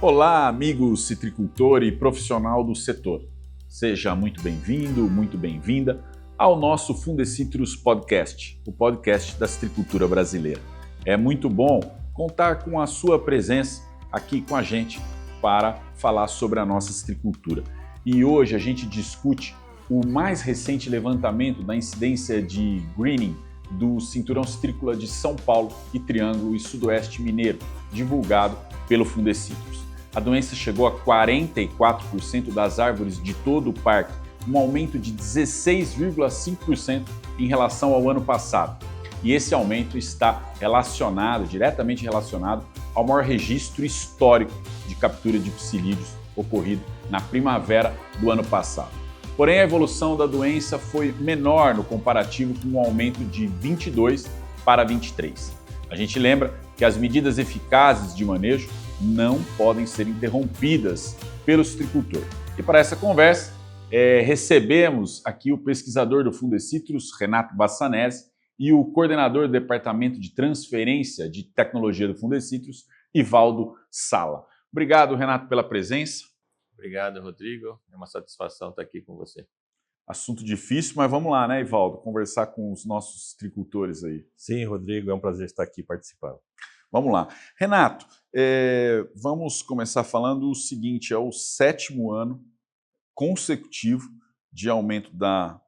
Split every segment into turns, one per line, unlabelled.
Olá, amigo citricultor e profissional do setor. Seja muito bem-vindo, muito bem-vinda ao nosso Fundecitrus Podcast, o podcast da citricultura brasileira. É muito bom contar com a sua presença aqui com a gente para falar sobre a nossa citricultura. E hoje a gente discute o mais recente levantamento da incidência de greening do Cinturão Citrícola de São Paulo e Triângulo e Sudoeste Mineiro, divulgado pelo Fundecitrus. A doença chegou a 44% das árvores de todo o parque, um aumento de 16,5% em relação ao ano passado. E esse aumento está diretamente relacionado ao maior registro histórico de captura de psilídeos ocorrido na primavera do ano passado. Porém, a evolução da doença foi menor no comparativo, com um aumento de 22 para 23. A gente lembra que as medidas eficazes de manejo não podem ser interrompidas pelo citricultor. E para essa conversa, recebemos aqui o pesquisador do Fundecitrus, Renato Bassanese, e o coordenador do Departamento de Transferência de Tecnologia do Fundecitrus, Ivaldo Sala. Obrigado, Renato, pela presença.
Obrigado, Rodrigo. É uma satisfação estar aqui com você.
Assunto difícil, mas vamos lá, né, Ivaldo? Conversar com os nossos citricultores aí.
Sim, Rodrigo, é um prazer estar aqui participando.
Vamos lá. Renato, vamos começar falando o seguinte: é o 7º ano consecutivo de aumento da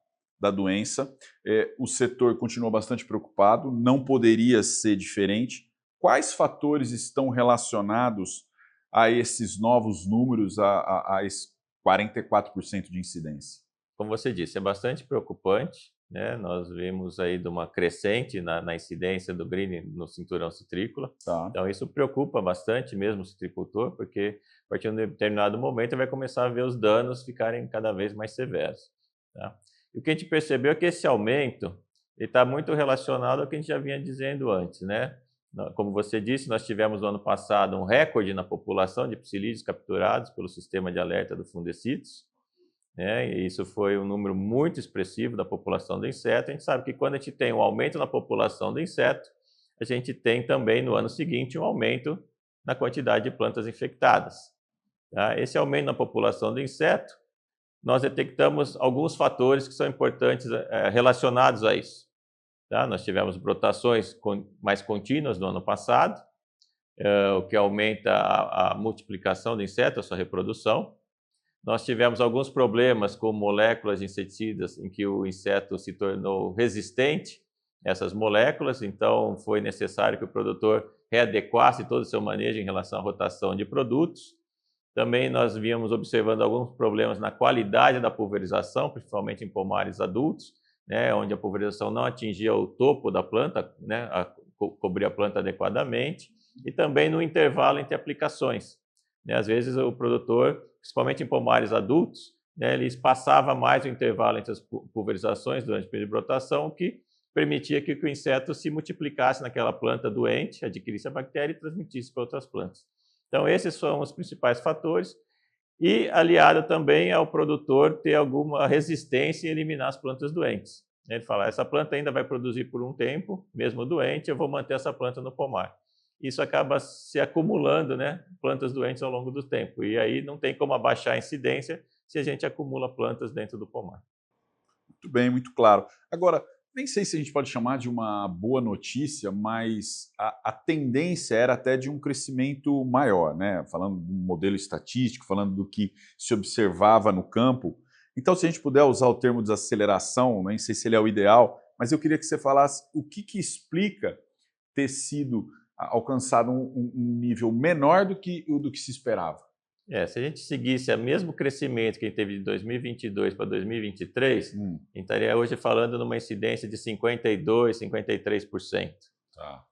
doença. O setor continua bastante preocupado, não poderia ser diferente. Quais fatores estão relacionados a esses novos números, a esse 44% de incidência?
Como você disse, é bastante preocupante, né? Nós vimos aí de uma crescente na incidência do greening no cinturão citrícola.
Tá.
Então isso preocupa bastante mesmo o citricultor, porque a partir de um determinado momento ele vai começar a ver os danos ficarem cada vez mais severos. Tá? E o que a gente percebeu é que esse aumento está muito relacionado ao que a gente já vinha dizendo antes, né? Como você disse, nós tivemos no ano passado um recorde na população de psilídeos capturados pelo sistema de alerta do Fundecitrus, né? E isso foi um número muito expressivo da população do inseto. A gente sabe que quando a gente tem um aumento na população do inseto, a gente tem também no ano seguinte um aumento na quantidade de plantas infectadas. Tá? Esse aumento na população do inseto, nós detectamos alguns fatores que são importantes relacionados a isso. Tá? Nós tivemos brotações mais contínuas no ano passado, o que aumenta a multiplicação do inseto, a sua reprodução. Nós tivemos alguns problemas com moléculas de inseticidas em que o inseto se tornou resistente a essas moléculas, então foi necessário que o produtor readequasse todo o seu manejo em relação à rotação de produtos. Também nós víamos observando alguns problemas na qualidade da pulverização, principalmente em pomares adultos, né, onde a pulverização não atingia o topo da planta, né, cobrir a planta adequadamente, e também no intervalo entre aplicações. Né, às vezes o produtor, principalmente em pomares adultos, né, ele espaçava mais o intervalo entre as pulverizações durante o período de brotação, o que permitia que o inseto se multiplicasse naquela planta doente, adquirisse a bactéria e transmitisse para outras plantas. Então esses são os principais fatores. E aliado também ao produtor ter alguma resistência em eliminar as plantas doentes. Ele fala, essa planta ainda vai produzir por um tempo, mesmo doente, eu vou manter essa planta no pomar. Isso acaba se acumulando, né, plantas doentes ao longo do tempo. E aí não tem como abaixar a incidência se a gente acumula plantas dentro do pomar.
Muito bem, muito claro. Agora, nem sei se a gente pode chamar de uma boa notícia, mas a tendência era até de um crescimento maior, né? Falando do modelo estatístico, falando do que se observava no campo. Então, se a gente puder usar o termo desaceleração, nem sei se ele é o ideal, mas eu queria que você falasse o que explica ter sido alcançado um nível menor do que se esperava.
Se a gente seguisse o mesmo crescimento que a gente teve de 2022 para 2023, a gente estaria hoje falando numa incidência de 52%, 53%.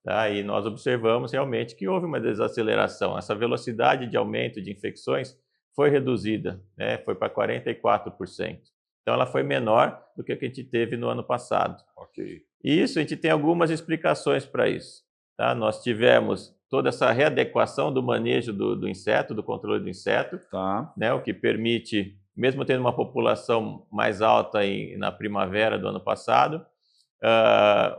Tá? E nós observamos realmente que houve uma desaceleração. Essa velocidade de aumento de infecções foi reduzida, né? Foi para 44%. Então ela foi menor do que a gente teve no ano passado.
Okay.
E isso, a gente tem algumas explicações para isso. Tá? Nós tivemos toda essa readequação do manejo do inseto, do controle do inseto, né, o que permite, mesmo tendo uma população mais alta na primavera do ano passado,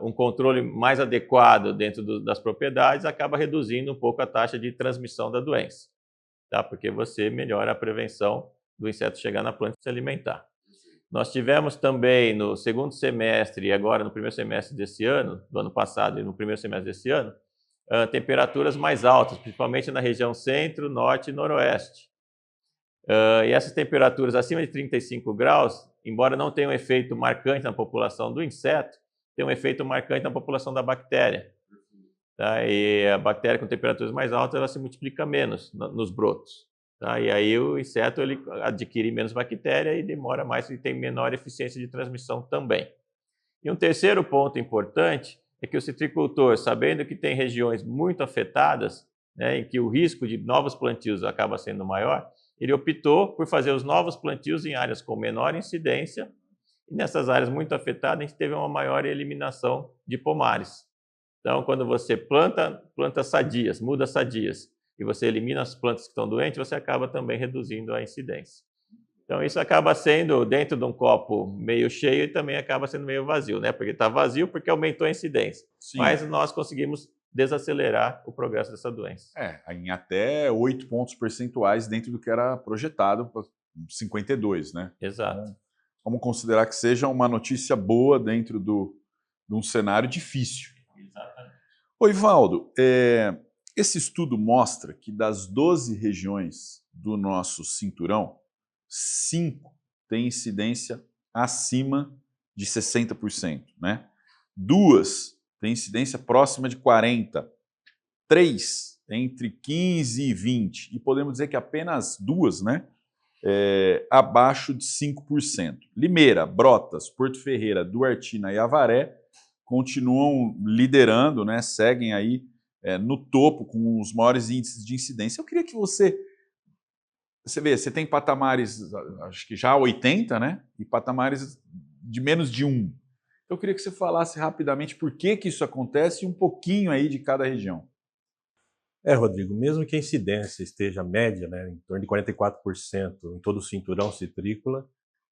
um controle mais adequado dentro das propriedades acaba reduzindo um pouco a taxa de transmissão da doença. tá? Porque você melhora a prevenção do inseto chegar na planta e se alimentar. Nós tivemos também no segundo semestre e agora no primeiro semestre desse ano, do ano passado e no primeiro semestre desse ano, temperaturas mais altas, principalmente na região centro, norte e noroeste. E essas temperaturas acima de 35 graus, embora não tenham um efeito marcante na população do inseto, tem um efeito marcante na população da bactéria. Tá? E a bactéria com temperaturas mais altas, ela se multiplica menos nos brotos. Tá? E aí o inseto ele adquire menos bactéria e demora mais e tem menor eficiência de transmissão também. E um terceiro ponto importante é que o citricultor, sabendo que tem regiões muito afetadas, né, em que o risco de novos plantios acaba sendo maior, ele optou por fazer os novos plantios em áreas com menor incidência, e nessas áreas muito afetadas a gente teve uma maior eliminação de pomares. Então, quando você planta plantas sadias, muda sadias, e você elimina as plantas que estão doentes, você acaba também reduzindo a incidência. Então, isso acaba sendo dentro de um copo meio cheio e também acaba sendo meio vazio, né? Porque está vazio porque aumentou a incidência.
Sim.
Mas nós conseguimos desacelerar o progresso dessa doença.
Em até 8 pontos percentuais dentro do que era projetado, 52, né?
Exato.
Então, vamos considerar que seja uma notícia boa dentro de um cenário difícil.
Exatamente.
Ô, Ivaldo, esse estudo mostra que das 12 regiões do nosso cinturão, 5 têm incidência acima de 60%, né? 2 têm incidência próxima de 40%, 3 entre 15% e 20%, e podemos dizer que apenas 2, né, abaixo de 5%. Limeira, Brotas, Porto Ferreira, Duartina e Avaré continuam liderando, né, seguem aí no topo com os maiores índices de incidência. Eu queria que você vê, você tem patamares, acho que já 80, né, e patamares de menos de 1. Eu queria que você falasse rapidamente por que isso acontece e um pouquinho aí de cada região.
Rodrigo, mesmo que a incidência esteja média, né, em torno de 44% em todo o cinturão citrícola,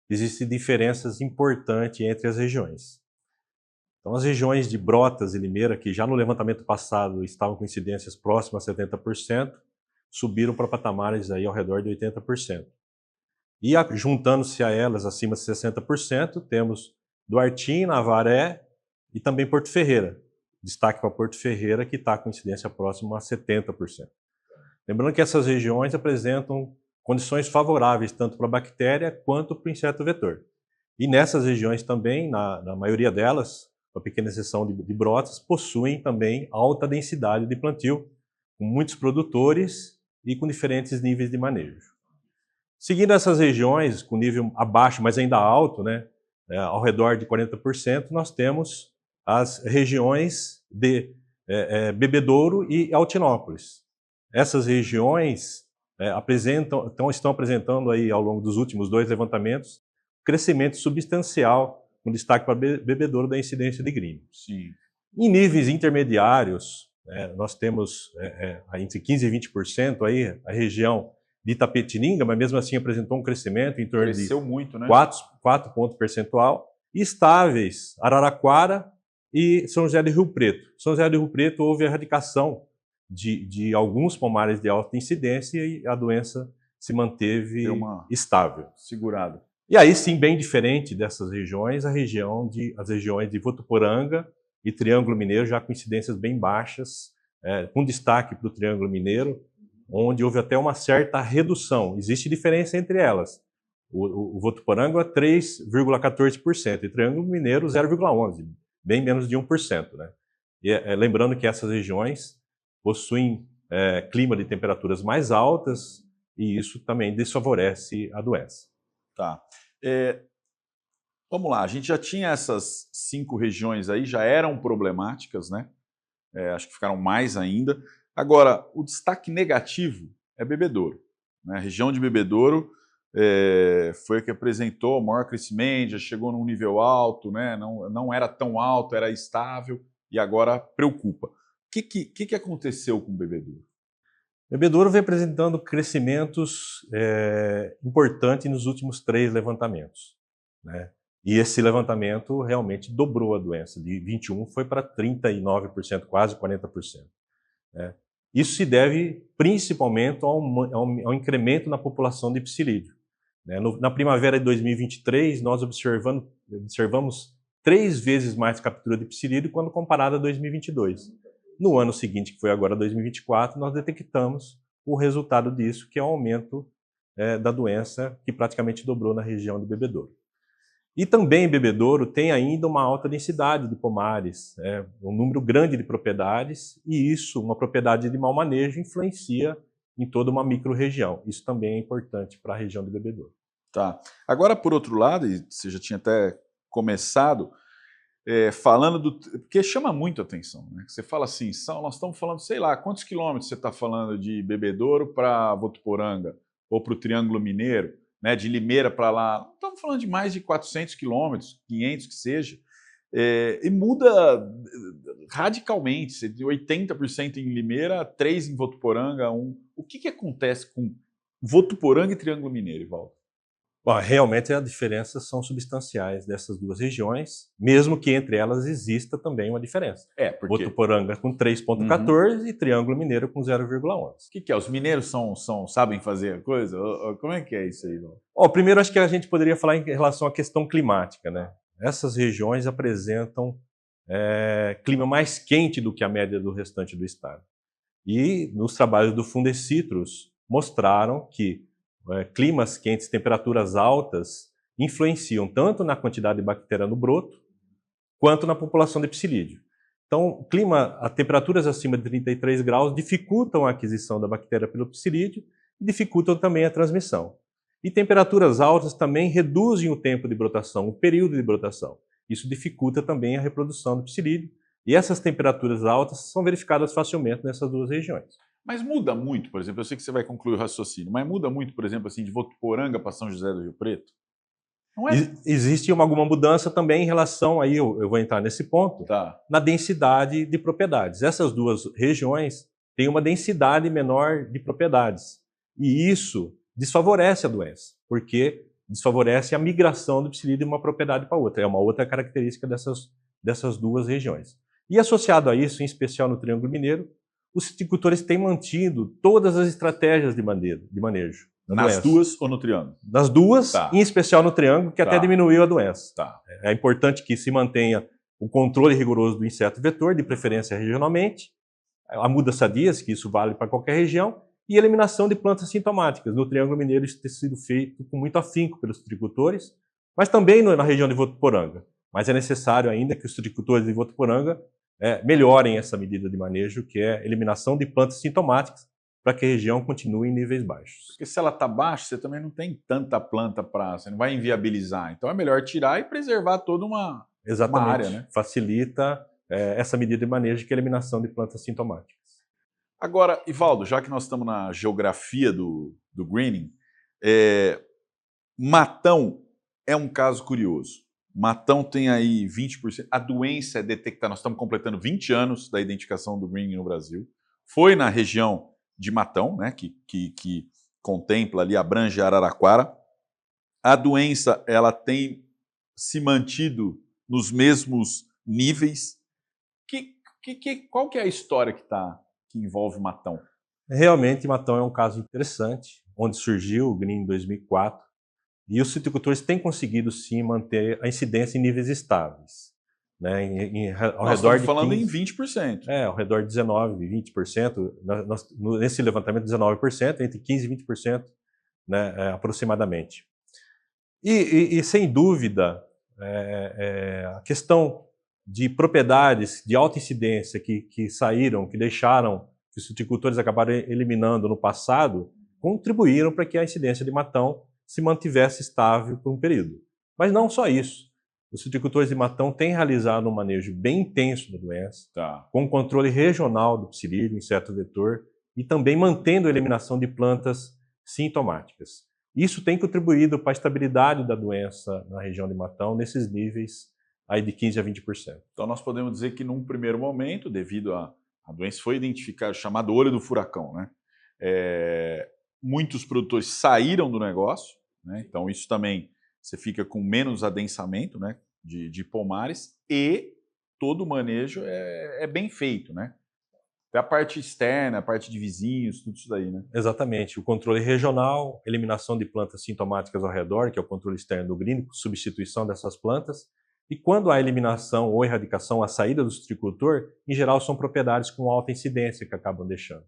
existem diferenças importantes entre as regiões. Então, as regiões de Brotas e Limeira, que já no levantamento passado estavam com incidências próximas a 70%, subiram para patamares aí ao redor de 80%. E juntando-se a elas, acima de 60%, temos Duartina, Avaré e também Porto Ferreira. Destaque para Porto Ferreira, que está com incidência próxima a 70%. Lembrando que essas regiões apresentam condições favoráveis tanto para a bactéria quanto para o inseto vetor. E nessas regiões também, na maioria delas, uma pequena exceção de Brotas, possuem também alta densidade de plantio, com muitos produtores e com diferentes níveis de manejo. Seguindo essas regiões, com nível abaixo, mas ainda alto, né, ao redor de 40%, nós temos as regiões de Bebedouro e Altinópolis. Essas regiões estão apresentando aí, ao longo dos últimos 2 levantamentos, crescimento substancial, com destaque para Bebedouro da incidência de grímeo.
Sim.
Em níveis intermediários, nós temos entre 15% e 20% aí, a região de Itapetininga, mas mesmo assim apresentou um crescimento em torno
Cresceu muito, né?
4 pontos percentual, e estáveis Araraquara e São José do Rio Preto. São José do Rio Preto houve a erradicação de alguns pomares de alta incidência e a doença se manteve estável.
Segurada.
E aí sim, bem diferente dessas regiões, as regiões de Votuporanga e Triângulo Mineiro, já com incidências bem baixas, com destaque para o Triângulo Mineiro, onde houve até uma certa redução. Existe diferença entre elas. O Votuporanga é 3,14% e o Triângulo Mineiro 0,11%, bem menos de 1%. Né? E, lembrando que essas regiões possuem clima de temperaturas mais altas e isso também desfavorece a doença.
Tá. Vamos lá, a gente já tinha essas 5 regiões aí, já eram problemáticas, né? Acho que ficaram mais ainda. Agora, o destaque negativo é Bebedouro. Né? A região de Bebedouro foi a que apresentou o maior crescimento, já chegou num nível alto, né? Não era tão alto, era estável e agora preocupa. O que aconteceu com Bebedouro?
Bebedouro vem apresentando crescimentos importantes nos últimos 3 levantamentos. Né? E esse levantamento realmente dobrou a doença, de 21% foi para 39%, quase 40%. Né? Isso se deve principalmente ao incremento na população de psilídeo. Na primavera de 2023, nós observamos 3 vezes mais captura de psilídeo quando comparado a 2022. No ano seguinte, que foi agora 2024, nós detectamos o resultado disso, que é o aumento da doença, que praticamente dobrou na região de Bebedouro. E também Bebedouro tem ainda uma alta densidade de pomares, um número grande de propriedades, e isso, uma propriedade de mau manejo, influencia em toda uma micro-região. Isso também é importante para a região de Bebedouro.
Tá. Agora, por outro lado, e você já tinha até começado, falando porque chama muito a atenção, né? Você fala assim, nós estamos falando, sei lá, quantos quilômetros você está falando de Bebedouro para Votuporanga, ou para o Triângulo Mineiro, né, de Limeira para lá, não estamos falando de mais de 400 quilômetros, 500 que seja, e muda radicalmente, 80% em Limeira, 3% em Votuporanga, 1%. O que acontece com Votuporanga e Triângulo Mineiro, Ivaldo?
Bom, realmente as diferenças são substanciais dessas duas regiões, mesmo que entre elas exista também uma diferença.
Porque
Votuporanga com 3,14 e Triângulo Mineiro com 0,11.
O que é? Os mineiros sabem fazer a coisa? Como é que é isso aí, Ivaldo?
Primeiro, acho que a gente poderia falar em relação à questão climática, né? Essas regiões apresentam clima mais quente do que a média do restante do estado. E nos trabalhos do Fundecitrus mostraram que climas quentes, temperaturas altas, influenciam tanto na quantidade de bactéria no broto, quanto na população de psilídeo. Então, a temperaturas acima de 33 graus dificultam a aquisição da bactéria pelo psilídeo e dificultam também a transmissão. E temperaturas altas também reduzem o tempo de brotação, o período de brotação. Isso dificulta também a reprodução do psilídeo. E essas temperaturas altas são verificadas facilmente nessas duas regiões.
Mas muda muito, por exemplo, eu sei que você vai concluir o raciocínio, mas muda muito, por exemplo, assim, de Votuporanga para São José do Rio Preto? Não é?
Existe alguma mudança também em relação, aí eu vou entrar nesse ponto, na densidade de propriedades. Essas duas regiões têm uma densidade menor de propriedades. E isso desfavorece a doença, porque desfavorece a migração do psilídeo de uma propriedade para outra. É uma outra característica dessas duas regiões. E associado a isso, em especial no Triângulo Mineiro, os citricultores têm mantido todas as estratégias de manejo.
Nas duas ou no Triângulo?
Nas duas, em especial no Triângulo, que até diminuiu a doença. É importante que se mantenha o controle rigoroso do inseto vetor, de preferência regionalmente, a muda sadias, que isso vale para qualquer região, e eliminação de plantas sintomáticas. No Triângulo Mineiro isso tem sido feito com muito afinco pelos citricultores, mas também na região de Votuporanga. Mas é necessário ainda que os citricultores de Votuporanga melhorem essa medida de manejo, que é a eliminação de plantas sintomáticas, para que a região continue em níveis baixos.
Porque se ela está baixa, você também não tem tanta planta você não vai inviabilizar. Então é melhor tirar e preservar toda uma área, né?
Facilita essa medida de manejo, que é a eliminação de plantas sintomáticas.
Agora, Ivaldo, já que nós estamos na geografia do greening, Matão é um caso curioso. Matão tem aí 20%. A doença é detectada, nós estamos completando 20 anos da identificação do greening no Brasil. Foi na região de Matão, né, que contempla ali, abrange Araraquara. A doença ela tem se mantido nos mesmos níveis. Qual que é a história que envolve Matão?
Realmente, Matão é um caso interessante, onde surgiu o greening em 2004, e os citricultores têm conseguido, sim, manter a incidência em níveis estáveis. Né,
nós estamos falando em 20%.
Ao redor de 19%, 20%. Nesse levantamento, 19%, entre 15% e 20%, né, aproximadamente. E sem dúvida, a questão de propriedades de alta incidência que saíram, que deixaram, que os citricultores acabaram eliminando no passado, contribuíram para que a incidência de Matão se mantivesse estável por um período. Mas não só isso. Os citricultores de Matão têm realizado um manejo bem intenso da doença, com controle regional do psilídeo, inseto vetor, e também mantendo a eliminação de plantas sintomáticas. Isso tem contribuído para a estabilidade da doença na região de Matão, nesses níveis aí de 15% a 20%.
Então nós podemos dizer que num primeiro momento, devido a doença foi identificada, chamado olho do furacão, né? Muitos produtores saíram do negócio, né? Então isso também, você fica com menos adensamento, né, de pomares, e todo o manejo é bem feito, né? Até a parte externa, a parte de vizinhos, tudo isso daí, né?
Exatamente. O controle regional, eliminação de plantas sintomáticas ao redor, que é o controle externo do greening, substituição dessas plantas. E quando há eliminação ou erradicação, a saída do citricultor, em geral são propriedades com alta incidência que acabam deixando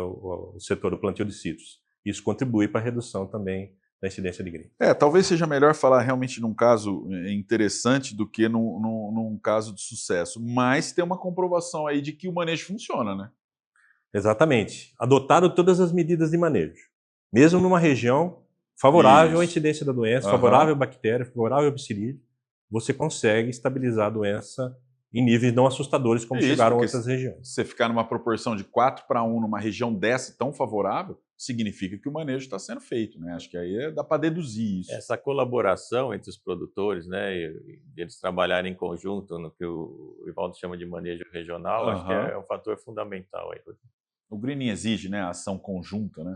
o setor do plantio de citros. Isso contribui para a redução também da incidência de greening.
Talvez seja melhor falar realmente num caso interessante do que num caso de sucesso, mas tem uma comprovação aí de que o manejo funciona, né?
Exatamente. Adotaram todas as medidas de manejo. Mesmo numa região favorável à incidência da doença, favorável à bactéria, favorável ao psilídeo, você consegue estabilizar a doença em níveis não assustadores como chegaram outras regiões.
Você ficar numa proporção de 4:1 numa região dessa tão favorável, significa que o manejo está sendo feito, né? Acho que aí dá para deduzir isso.
Essa colaboração entre os produtores, né, e eles trabalharem em conjunto no que o Ivaldo chama de manejo regional, acho que é um fator fundamental aí.
O greening exige, né, a ação conjunta, né?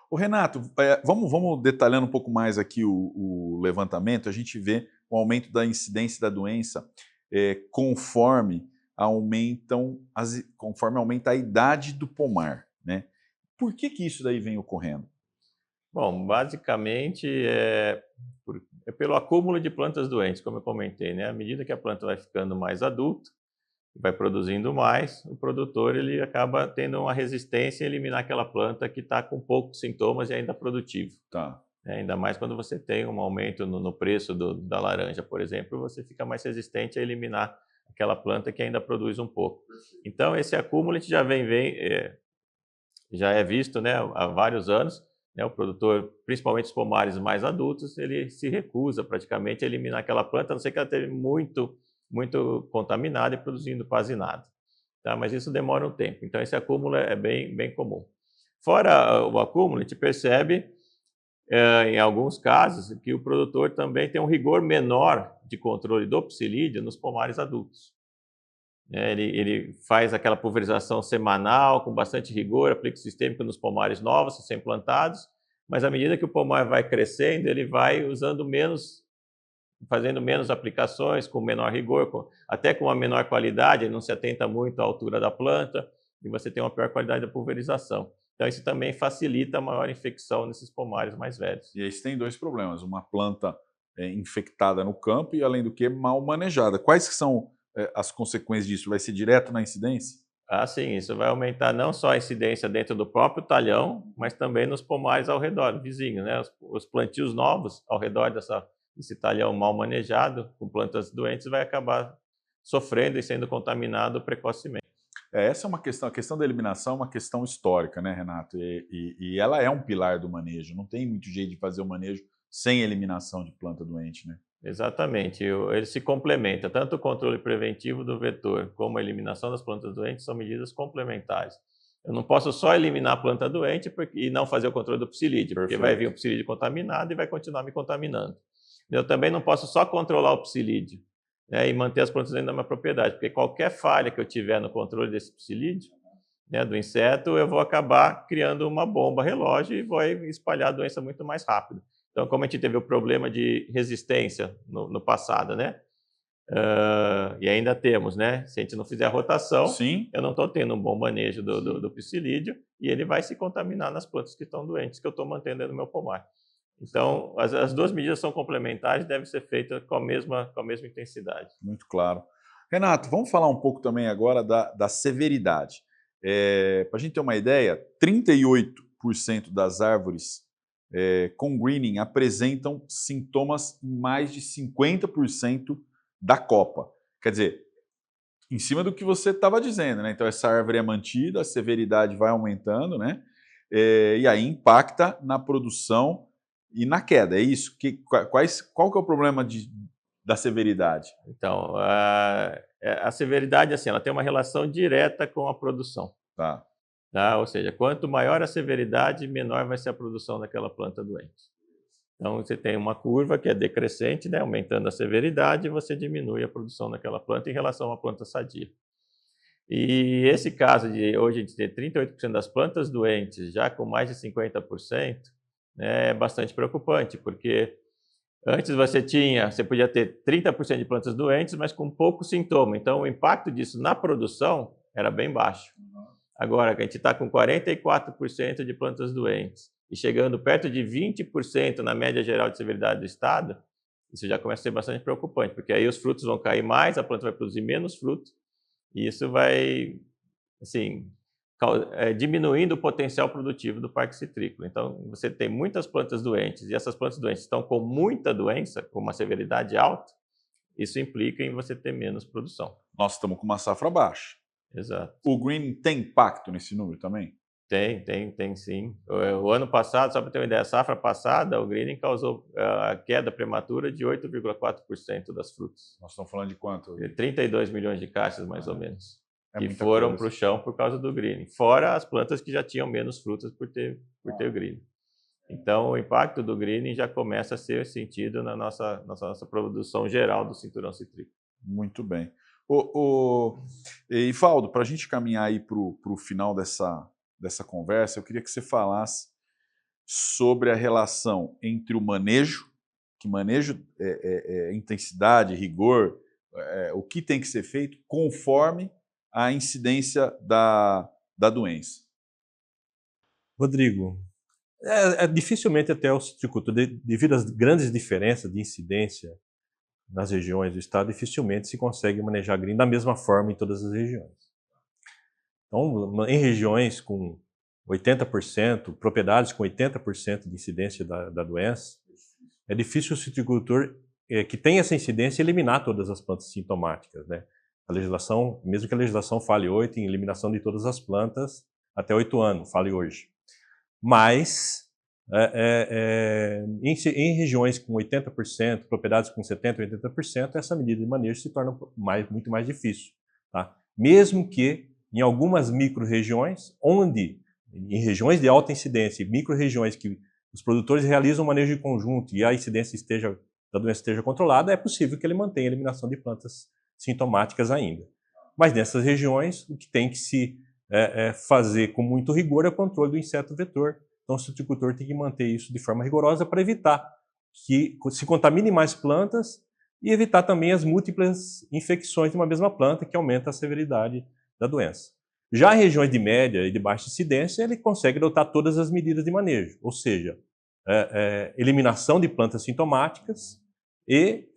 O Renato, vamos detalhando um pouco mais aqui o levantamento. A gente vê o aumento da incidência da doença conforme aumenta a idade do pomar, né? Por que isso daí vem ocorrendo?
Bom, basicamente é pelo acúmulo de plantas doentes, como eu comentei, né? À medida que a planta vai ficando mais adulta, vai produzindo mais, o produtor ele acaba tendo uma resistência a eliminar aquela planta que está com poucos sintomas e ainda produtivo.
Tá.
Ainda mais quando você tem um aumento no preço da laranja, por exemplo, você fica mais resistente a eliminar aquela planta que ainda produz um pouco. Então, esse acúmulo a gente já é visto, né, há vários anos. Né, o produtor, principalmente os pomares mais adultos, ele se recusa praticamente a eliminar aquela planta, a não ser que ela esteja muito contaminada e produzindo quase nada. Tá? Mas isso demora um tempo, então esse acúmulo é bem comum. Fora o acúmulo, a gente percebe, em alguns casos, que o produtor também tem um rigor menor de controle do psilídeo nos pomares adultos. Ele faz aquela pulverização semanal com bastante rigor, aplica sistêmico nos pomares novos, recém-plantados, mas à medida que o pomar vai crescendo, ele vai fazendo menos aplicações, com menor rigor, até com uma menor qualidade, ele não se atenta muito à altura da planta, e você tem uma pior qualidade da pulverização. Então, isso também facilita a maior infecção nesses pomares mais velhos.
E aí você tem dois problemas, uma planta infectada no campo e, além do que, mal manejada. Quais que são as consequências disso? Vai ser direto na incidência?
Ah, sim, isso vai aumentar não só a incidência dentro do próprio talhão, mas também nos pomares ao redor, vizinhos, né? Os plantios novos ao redor desse talhão mal manejado, com plantas doentes, vai acabar sofrendo e sendo contaminado precocemente.
Essa é uma questão, a questão da eliminação é uma questão histórica, né, Renato? E ela é um pilar do manejo, não tem muito jeito de fazer o manejo sem eliminação de planta doente, né?
Exatamente, ele se complementa, tanto o controle preventivo do vetor como a eliminação das plantas doentes são medidas complementares. Eu não posso só eliminar a planta doente e não fazer o controle do psilídeo, porque vai vir o psilídeo contaminado e vai continuar me contaminando. Eu também não posso só controlar o psilídeo, né, e manter as plantas dentro da minha propriedade, porque qualquer falha que eu tiver no controle desse psilídeo, né, do inseto, eu vou acabar criando uma bomba relógio e vou espalhar a doença muito mais rápido. Então, como a gente teve o problema de resistência no passado, né? E ainda temos, né? Se a gente não fizer a rotação,
sim,
eu não estou tendo um bom manejo do psilídeo e ele vai se contaminar nas plantas que estão doentes, que eu estou mantendo dentro do meu pomar. Então, as duas medidas são complementares, devem ser feitas com a mesma intensidade.
Muito claro. Renato, vamos falar um pouco também agora da severidade. Para a gente ter uma ideia, 38% das árvores com greening apresentam sintomas em mais de 50% da copa. Quer dizer, em cima do que você estava dizendo, né? Então, essa árvore é mantida, a severidade vai aumentando, né? E aí impacta na produção e na queda, é isso? Qual que é o problema da severidade?
Então, a severidade, assim, ela tem uma relação direta com a produção.
Tá.
Ou seja, quanto maior a severidade, menor vai ser a produção daquela planta doente. Então, você tem uma curva que é decrescente, né? Aumentando a severidade, você diminui a produção daquela planta em relação a uma planta sadia. E esse caso de hoje a gente ter 38% das plantas doentes já com mais de 50%, né, é bastante preocupante, porque antes você podia ter 30% de plantas doentes, mas com pouco sintoma. Então, o impacto disso na produção era bem baixo. Agora que a gente está com 44% de plantas doentes e chegando perto de 20% na média geral de severidade do estado, isso já começa a ser bastante preocupante, porque aí os frutos vão cair mais, a planta vai produzir menos fruto, e isso vai, assim, diminuindo o potencial produtivo do parque citrícola. Então, você tem muitas plantas doentes, e essas plantas doentes estão com muita doença, com uma severidade alta, isso implica em você ter menos produção.
Nós estamos com uma safra baixa.
Exato.
O greening tem impacto nesse número também?
Tem sim. O ano passado, só para ter uma ideia, a safra passada, o greening causou a queda prematura de 8,4% das frutas.
Nós estamos falando de quanto?
32 milhões de caixas, mais ou menos, que
muita
foram para o
coisa.
chão por causa do greening. Fora as plantas que já tinham menos frutas por ter o greening. Então, o impacto do greening já começa a ser sentido na nossa produção geral do cinturão citrícola.
Muito bem. Ivaldo, para a gente caminhar aí para o final dessa conversa, eu queria que você falasse sobre a relação entre o manejo, intensidade, rigor, o que tem que ser feito conforme a incidência da doença.
Rodrigo, dificilmente até o citricultor, devido às grandes diferenças de incidência nas regiões do estado, dificilmente se consegue manejar green da mesma forma em todas as regiões. Então, em regiões com 80%, propriedades com 80% de incidência da doença, é difícil o citricultor que tem essa incidência eliminar todas as plantas sintomáticas, né? A legislação, mesmo que a legislação fale 8 em eliminação de todas as plantas até 8 anos, fale hoje. Mas, em regiões com 80%, propriedades com 70%, 80%, essa medida de manejo se torna muito mais difícil. Tá? Mesmo que em algumas micro-regiões, em regiões de alta incidência, micro-regiões que os produtores realizam um manejo de conjunto e a incidência da doença esteja controlada, é possível que ele mantenha a eliminação de plantas sintomáticas ainda. Mas nessas regiões, o que tem que se fazer com muito rigor é o controle do inseto vetor. Então, o citricultor tem que manter isso de forma rigorosa para evitar que se contamine mais plantas e evitar também as múltiplas infecções de uma mesma planta, que aumenta a severidade da doença. Já em regiões de média e de baixa incidência, ele consegue adotar todas as medidas de manejo, ou seja, eliminação de plantas sintomáticas e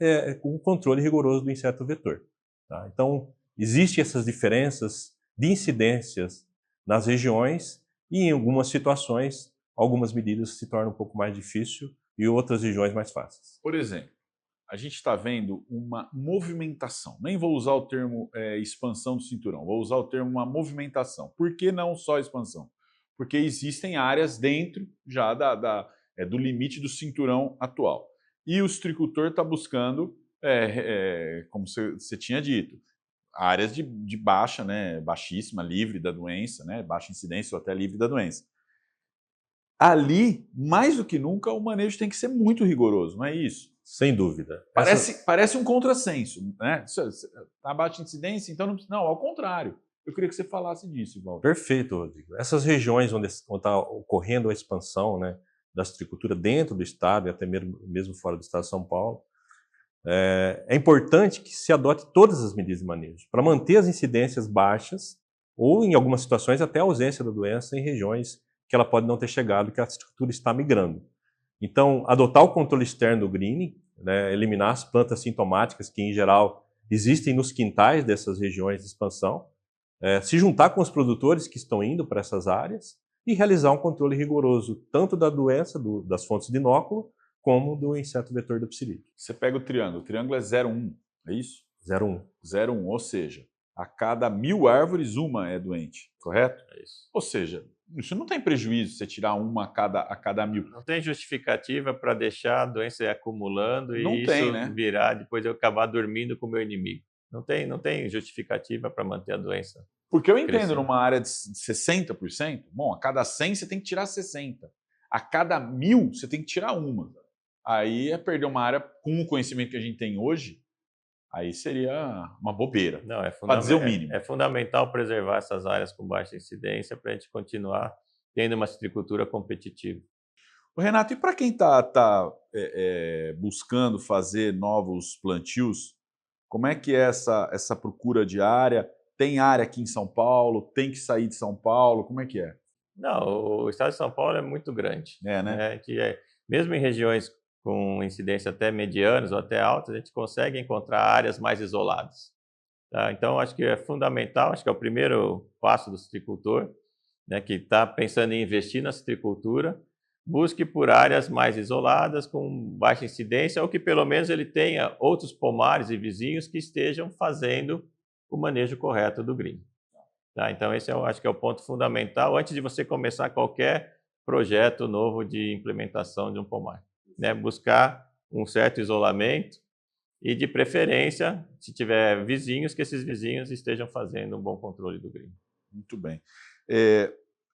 com o controle rigoroso do inseto vetor. Tá? Então, existem essas diferenças de incidências nas regiões e, em algumas situações, algumas medidas se tornam um pouco mais difícil e outras regiões mais fáceis.
Por exemplo, a gente está vendo uma movimentação. Nem vou usar o termo expansão do cinturão, vou usar o termo uma movimentação. Por que não só expansão? Porque existem áreas dentro já do limite do cinturão atual. E o citricultor está buscando, como você tinha dito, áreas de baixa, né, baixíssima, livre da doença, né, baixa incidência ou até livre da doença. Ali, mais do que nunca, o manejo tem que ser muito rigoroso, não é isso?
Sem dúvida.
Parece um contrassenso, né? Está baixa incidência, então não, ao contrário. Eu queria que você falasse disso, Ivaldo.
Perfeito, Rodrigo. Essas regiões onde está ocorrendo a expansão, né, da citricultura dentro do estado e até mesmo fora do estado de São Paulo, é importante que se adote todas as medidas de manejo para manter as incidências baixas ou, em algumas situações, até a ausência da doença em regiões que ela pode não ter chegado, que a citricultura está migrando. Então, adotar o controle externo do greening, né, eliminar as plantas sintomáticas que, em geral, existem nos quintais dessas regiões de expansão, se juntar com os produtores que estão indo para essas áreas e realizar um controle rigoroso, tanto da doença, das fontes de inóculo, como do inseto vetor da psilídeo.
Você pega o triângulo é 0,1, é isso?
0,1.
0,1, ou seja, a cada 1000 árvores, uma é doente, correto?
É isso.
Ou seja, isso não tem prejuízo você tirar uma a cada 1000.
Não tem justificativa para deixar a doença ir acumulando
Não
e
tem,
isso
né?
virar, depois eu acabar dormindo com o meu inimigo. Não tem justificativa para manter a doença.
Porque eu entendo
crescendo.
numa área de 60%, bom, a cada 100 você tem que tirar 60. A cada 1000 você tem que tirar uma. Aí é perder uma área com o conhecimento que a gente tem hoje, aí seria uma bobeira.
Não,
Para dizer o mínimo.
É fundamental preservar essas áreas com baixa incidência para a gente continuar tendo uma citricultura competitiva.
Renato, e para quem está buscando fazer novos plantios, como é que é essa procura diária? tem área aqui em São Paulo? Tem que sair de São Paulo? Como é que é?
Não, o estado de São Paulo é muito grande.
É, né?
Mesmo em regiões com incidência até medianas ou até altas, a gente consegue encontrar áreas mais isoladas. Tá? Então, acho que é fundamental, acho que é o primeiro passo do citricultor, né, que está pensando em investir na citricultura, busque por áreas mais isoladas, com baixa incidência, ou que pelo menos ele tenha outros pomares e vizinhos que estejam fazendo o manejo correto do green. Tá? Então, esse eu acho que é o ponto fundamental antes de você começar qualquer projeto novo de implementação de um pomar. Né? Buscar um certo isolamento e, de preferência, se tiver vizinhos, que esses vizinhos estejam fazendo um bom controle do green.
Muito bem.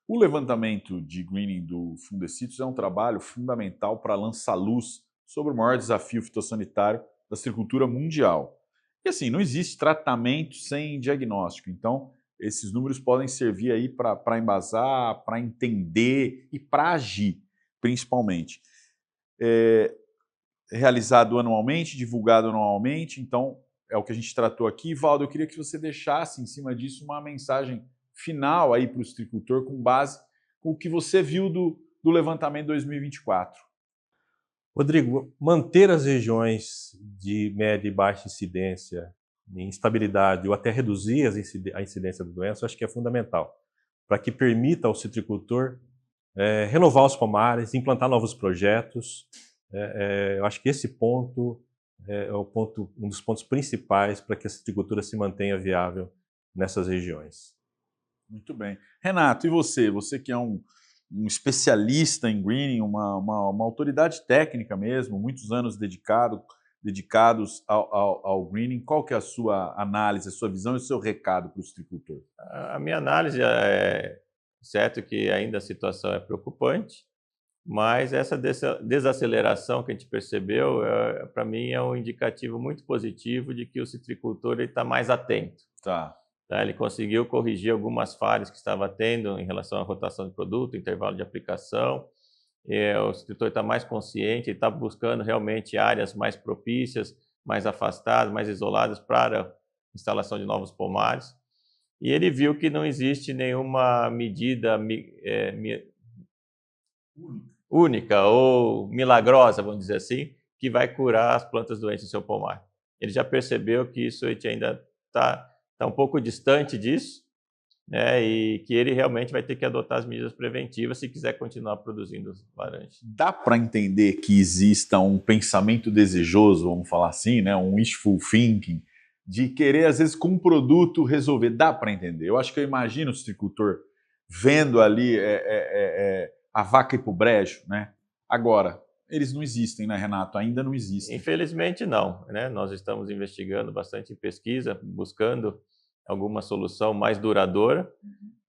O levantamento de greening do Fundecitrus é um trabalho fundamental para lançar luz sobre o maior desafio fitossanitário da citricultura mundial. E assim, não existe tratamento sem diagnóstico, então esses números podem servir aí para embasar, para entender e para agir, principalmente. Realizado anualmente, divulgado anualmente, então é o que a gente tratou aqui. Valdo, eu queria que você deixasse em cima disso uma mensagem final aí para o citricultor com base com o que você viu do levantamento 2024.
Rodrigo, manter as regiões de média e baixa incidência, instabilidade ou até reduzir a incidência da doença, eu acho que é fundamental, para que permita ao citricultor renovar os pomares, implantar novos projetos. Eu acho que esse ponto é um dos pontos principais para que a citricultura se mantenha viável nessas regiões.
Muito bem. Renato, e você? Você que é um especialista em greening, uma autoridade técnica mesmo, muitos anos dedicados ao greening, qual que é a sua análise, a sua visão e o seu recado para o citricultor?
A minha análise é certo que ainda a situação é preocupante, mas essa desaceleração que a gente percebeu, para mim, é um indicativo muito positivo de que o citricultor está mais atento.
Tá.
Ele conseguiu corrigir algumas falhas que estava tendo em relação à rotação de produto, intervalo de aplicação. O citricultor está mais consciente, está buscando realmente áreas mais propícias, mais afastadas, mais isoladas para a instalação de novos pomares. E ele viu que não existe nenhuma medida única ou milagrosa, vamos dizer assim, que vai curar as plantas doentes do seu pomar. Ele já percebeu que isso a gente ainda está um pouco distante disso, né, e que ele realmente vai ter que adotar as medidas preventivas se quiser continuar produzindo laranjas.
Dá para entender que exista um pensamento desejoso, vamos falar assim, né, um wishful thinking, de querer, às vezes, com um produto resolver? Dá para entender. Eu acho que eu imagino o citricultor vendo ali a vaca ir para o brejo, né? Agora, eles não existem, né, Renato? Ainda não existem.
Infelizmente, não. Né? Nós estamos investigando bastante em pesquisa, buscando alguma solução mais duradoura,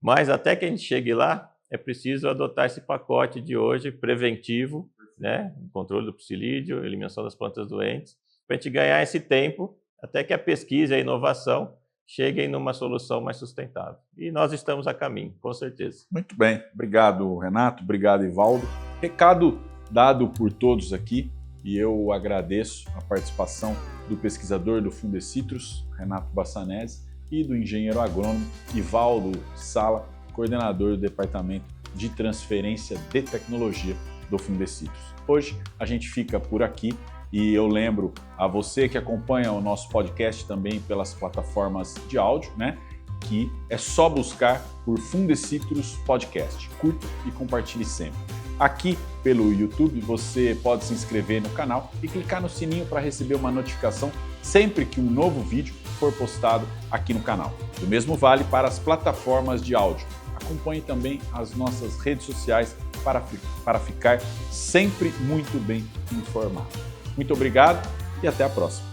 mas até que a gente chegue lá, é preciso adotar esse pacote de hoje preventivo, né? Controle do psilídeo, eliminação das plantas doentes, para a gente ganhar esse tempo até que a pesquisa e a inovação cheguem numa solução mais sustentável. E nós estamos a caminho, com certeza.
Muito bem. Obrigado, Renato. Obrigado, Evaldo. Recado dado por todos aqui, e eu agradeço a participação do pesquisador do Fundecitrus, Renato Bassanese, e do engenheiro agrônomo Evaldo Sala, coordenador do Departamento de Transferência de Tecnologia do Fundecitrus. Hoje a gente fica por aqui e eu lembro a você que acompanha o nosso podcast também pelas plataformas de áudio, né, que é só buscar por Fundecitrus Podcast. Curta e compartilhe sempre. Aqui pelo YouTube você pode se inscrever no canal e clicar no sininho para receber uma notificação sempre que um novo vídeo for postado aqui no canal. O mesmo vale para as plataformas de áudio. Acompanhe também as nossas redes sociais para ficar sempre muito bem informado. Muito obrigado e até a próxima.